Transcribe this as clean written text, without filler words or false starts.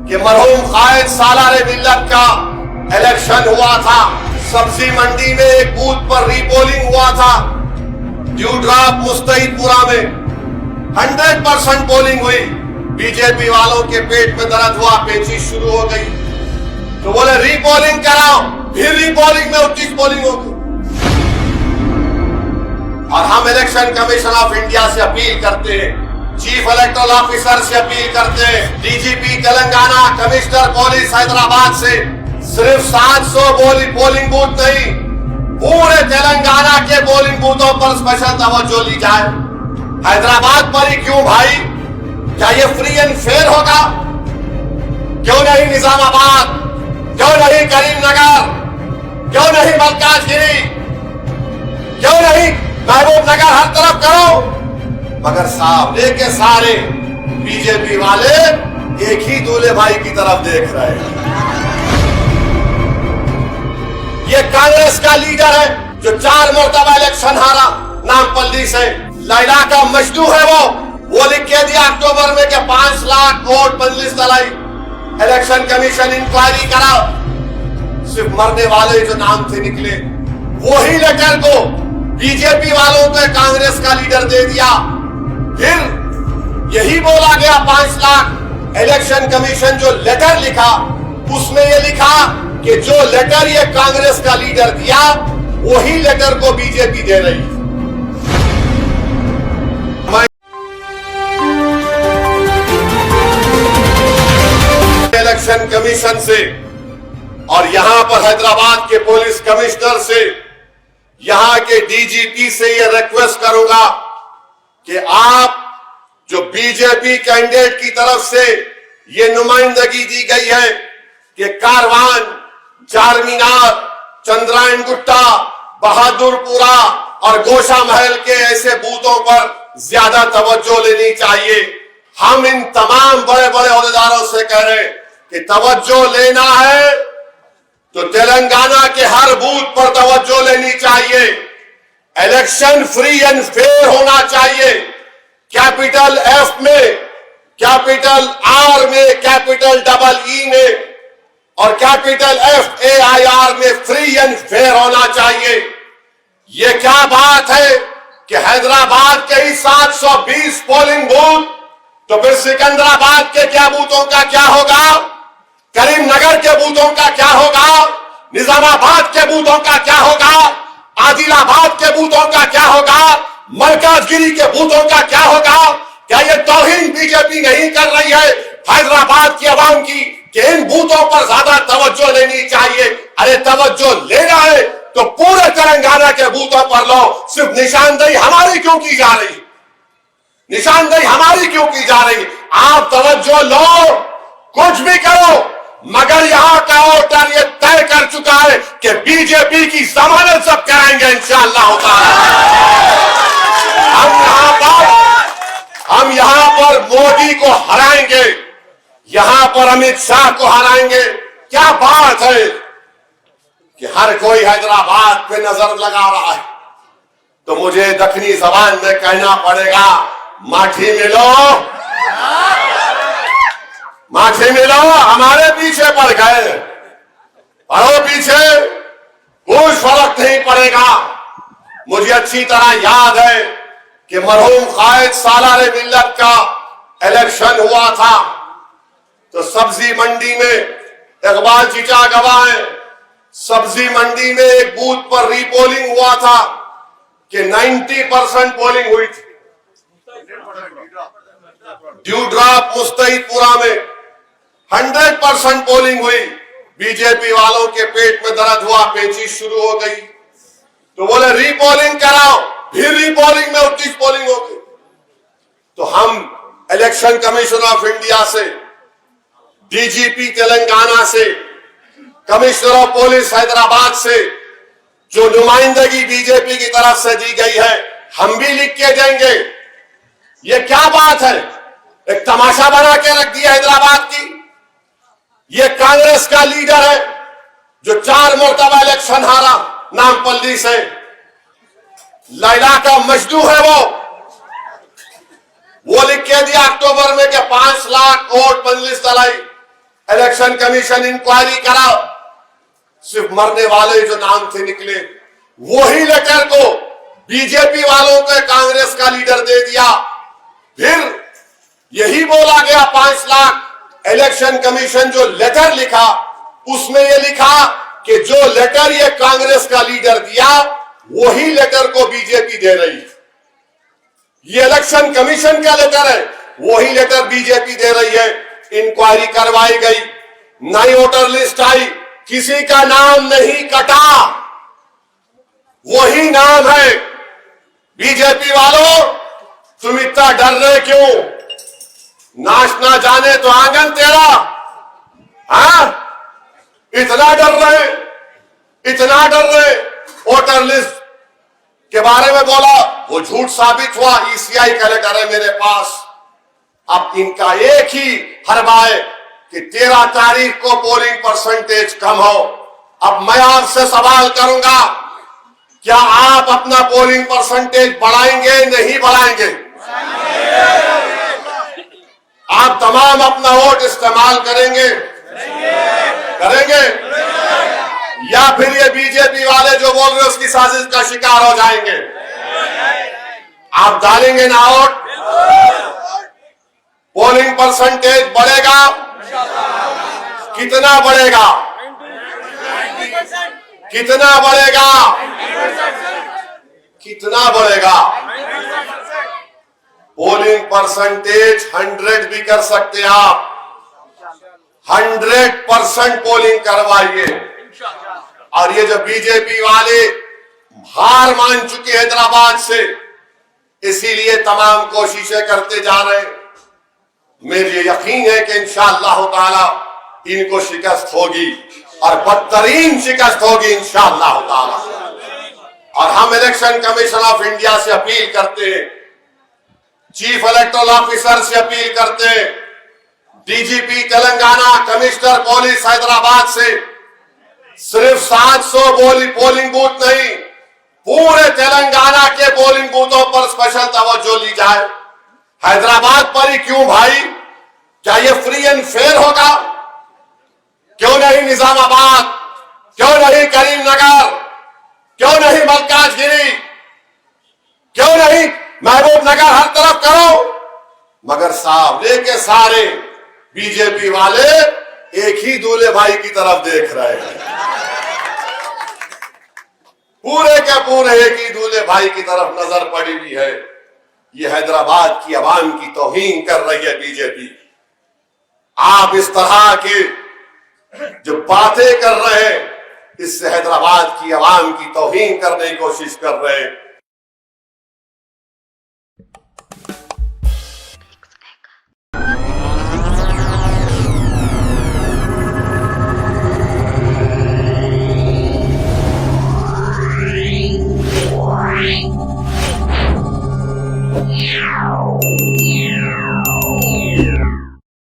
कि मरहूम कायद सालार मिल्लत का इलेक्शन हुआ था। सब्जी मंडी में एक बूथ पर रीपोलिंग हुआ था। ड्यूड्राप मुस्तईदपुरा में 100% पोलिंग हुई। बीजेपी वालों के पेट में दर्द हुआ, पेचिश शुरू हो गई, तो बोले रीपोलिंग कराओ। फिर रीपोलिंग में 29 पोलिंग हो गई। और हम इलेक्शन कमीशन ऑफ इंडिया से अपील करते हैं, चीफ इलेक्टोरल ऑफिसर से अपील करते हैं, DGP Telangana, commissioner police Hyderabad से सिर्फ 700 पोलिंग बूथ नहीं, पूरे तेलंगाना के पोलिंग बूथों पर स्पेशल तवज्जो ली जाए। हैदराबाद पर ही क्यों भाई? क्या ये फ्री एंड फेयर होगा? क्यों नहीं निजामाबाद, क्यों नहीं करीमनगर, क्यों नहीं मल्काजगिरी, क्यों नहीं महबूब नगर? हर तरफ करो। मगर सामने के सारे बीजेपी वाले एक ही दूल्हे भाई की तरफ देख रहे हैं। ये कांग्रेस का लीडर है जो 4 मरतबा इलेक्शन हारा, नामपल्ली से। लैला का मजदू है वो लिख के दिया अक्टूबर में कि 5 लाख वोट बंदलिस दलाई। इलेक्शन कमीशन इंक्वायरी करा, सिर्फ मरने वाले जो नाम थे निकले। वही लेटर को बीजेपी वालों को कांग्रेस का लीडर दे दिया। फिर यही बोला गया 5 लाख। इलेक्शन कमीशन जो लेटर लिखा उसमें यह लिखा कि जो लेटर ये कांग्रेस का लीडर दिया वही लेटर को बीजेपी दे रही है। इलेक्शन कमीशन से और यहां पर हैदराबाद के पुलिस कमिश्नर से, यहां के डीजीपी से यह रिक्वेस्ट करूंगा कि आप जो बीजेपी कैंडिडेट की तरफ से यह नुमाइंदगी दी गई है कि कारवान, चारमीनार, चंद्रायन गुट्टा, बहादुरपुरा और गोशा महल के ऐसे बूथों पर ज्यादा तवज्जो लेनी चाहिए। हम इन तमाम बड़े बड़े ओहदेदारों से कह रहे हैं कि तवज्जो लेना है तो तेलंगाना के हर बूथ पर तवज्जो लेनी चाहिए। इलेक्शन फ्री एंड फेयर होना चाहिए। कैपिटल एफ में, कैपिटल आर में, कैपिटल डबल ई में और कैपिटल FAIR में फ्री एंड फेयर होना चाहिए। यह क्या बात है कि हैदराबाद के ही 720 पोलिंग बूथ, तो फिर सिकंदराबाद के क्या बूथों का क्या होगा? करीमनगर के बूथों का क्या होगा? निजामाबाद के बूथों का क्या होगा? आदिलाबाद के बूथों का क्या होगा? मल्काजगिरी के बूथों का क्या होगा? क्या यह तौहीन बीजेपी नहीं कर रही है हैदराबाद की आवाम की कि इन बूथों पर ज्यादा तवज्जो लेनी चाहिए? अरे तवज्जो लेना है तो पूरे तेलंगाना के बूथों पर लो। सिर्फ निशानदेही हमारी क्यों की जा रही? निशानदेही हमारी क्यों की जा रही? आप तवज्जो लो, कुछ भी करो, मगर यहां का वोटर ये तय कर चुका है कि बीजेपी की जमानत सब कराएंगे इंशाअल्लाह हम यहां पर मोदी को हराएंगे, यहां पर अमित शाह को हराएंगे। क्या बात है कि हर कोई हैदराबाद पे नजर लगा रहा है, तो मुझे दक्षिणी जबान में कहना पड़ेगा, माठी मिलो, माठी मिलो। हमारे पीछे पड़ गए, पढ़ो पीछे, कुछ फर्क नहीं पड़ेगा। मुझे अच्छी तरह याद है कि मरहूम कायद सालार मिल्लत का इलेक्शन हुआ था, तो सब्जी मंडी में, इकबाल चीचा गवाह है, सब्जी मंडी में एक बूथ पर रीपोलिंग हुआ था कि 90% पोलिंग हुई थी। ड्यूड्राप मुस्तईदपुरा में 100% पोलिंग हुई। बीजेपी वालों के पेट में दर्द हुआ, पेचिश शुरू हो गई, तो बोले रीपोलिंग कराओ। फिर रीपोलिंग में 29 पोलिंग हो गई। तो हम इलेक्शन कमीशन ऑफ इंडिया से, डीजीपी तेलंगाना से, कमिश्नर ऑफ पुलिस हैदराबाद से जो नुमाइंदगी बीजेपी की तरफ से दी गई है, हम भी लिख के देंगे। ये क्या बात है? एक तमाशा बना के रख दिया हैदराबाद की। ये कांग्रेस का लीडर है जो 4 मरतबा इलेक्शन हारा, नामपल्ली से। लैला का मजदू है वो लिख के दिया अक्टूबर में कि 5 लाख वोट बंदलिस दलाई। इलेक्शन कमीशन इंक्वायरी करा, सिर्फ मरने वाले जो नाम थे निकले। वही लेटर को बीजेपी वालों को कांग्रेस का लीडर दे दिया। फिर यही बोला गया 5 लाख। इलेक्शन कमीशन जो लेटर लिखा उसमें यह लिखा कि जो लेटर ये कांग्रेस का लीडर दिया वही लेटर को बीजेपी दे रही है। ये इलेक्शन कमीशन का लेटर है, वही लेटर बीजेपी दे रही है। इंक्वायरी करवाई गई, नई वोटर लिस्ट आई, किसी का नाम नहीं कटा, वही नाम है। बीजेपी वालों, तुम इतना डर रहे क्यों? नाच ना जाने तो आंगन तेरा। हाँ, इतना डर रहे, इतना डर रहे। वोटर लिस्ट के बारे में बोला, वो झूठ साबित हुआ। ईसीआई का लेटर है मेरे पास। अब इनका एक ही हरबा है कि 13 तारीख को पोलिंग परसेंटेज कम हो। अब मैं आपसे सवाल करूंगा, क्या आप अपना पोलिंग परसेंटेज बढ़ाएंगे? नहीं बढ़ाएंगे? आप तमाम अपना वोट इस्तेमाल करेंगे? करेंगे? या फिर ये बीजेपी वाले जो बोल रहे हैं उसकी साजिश का शिकार हो जाएंगे? आप डालेंगे ना वोट? पोलिंग परसेंटेज बढ़ेगा? कितना बढ़ेगा? कितना बढ़ेगा? कितना बढ़ेगा? पोलिंग परसेंटेज 100 भी कर सकते आप। 100% पोलिंग करवाइए। और ये जो बीजेपी वाले हार मान चुके हैदराबाद से, इसीलिए तमाम कोशिशें करते जा रहे हैं। मुझे यकीन है कि इंशाअल्लाह ताला इनको शिकस्त होगी और बदतरीन शिकस्त होगी इंशाअल्लाह ताला। और हम इलेक्शन कमीशन ऑफ इंडिया से अपील करते हैं, चीफ इलेक्टोरल ऑफिसर से अपील करते हैं, DGP Telangana, commissioner police Hyderabad से, सिर्फ 700 पोलिंग बूथ नहीं, पूरे तेलंगाना के पोलिंग बूथों पर स्पेशल तवज्जो ली जाए। हैदराबाद पर ही क्यों भाई? क्या ये फ्री एंड फेयर होगा? क्यों नहीं निजामाबाद? क्यों नहीं करीमनगर? क्यों नहीं मल्काजगिरी? क्यों नहीं महबूब नगर? हर तरफ करो। मगर सामने के सारे बीजेपी वाले एक ही दूल्हे भाई की तरफ देख रहे हैं। पूरे के पूरे एक ही दूल्हे भाई की तरफ नजर पड़ी हुई है। ये हैदराबाद की आवाम की तौहीन कर रही है बीजेपी। आप इस तरह की जो बातें कर रहे हैं, इससे हैदराबाद की आवाम की तौहीन करने की कोशिश कर रहे हैं। Yeah.